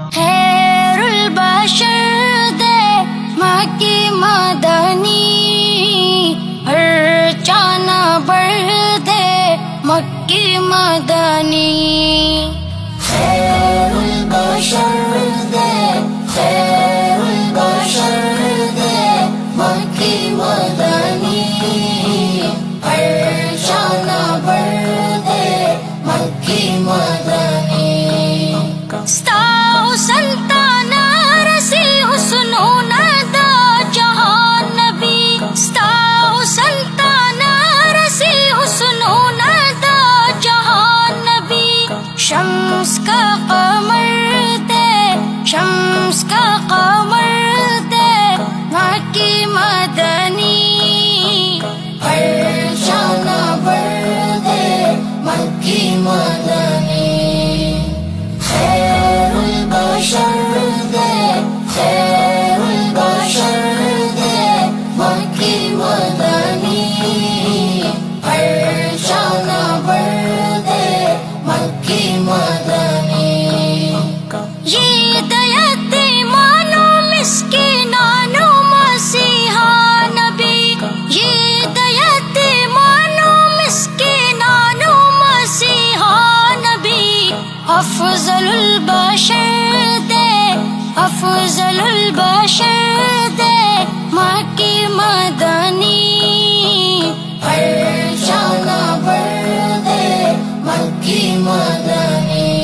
خیر البشر دے مکی مدنی، ہر چانا بڑھ دے مکی مدنی. خیر البشر دے، خیر البشر دے مکی مدنی، ہر چانا بڑھ دے مکی مدنی. ستاؤ سلطانہ رسی حسن و ندا جہان نبی، ستاؤ سلطانہ رسی حسن و ندا جہان نبی. شمس کا قمر دے، شمس کا قمر دے مکی مدنی، ہر جانا بڑھ دے مکی مدنی. خیر البشر دے، خیر البشر دے مکی مدنی، ہر جانا بڑھ دے مکی مدنی. یہ یتیمانوں مسکینانوں مسیحا نبی، یہ یتیمانوں مسکینانوں مسیحا نبی. افضل البشر دے، افضل البشر دے مکی مدنی، ہر جانا بڑھ دے مکی مدنی.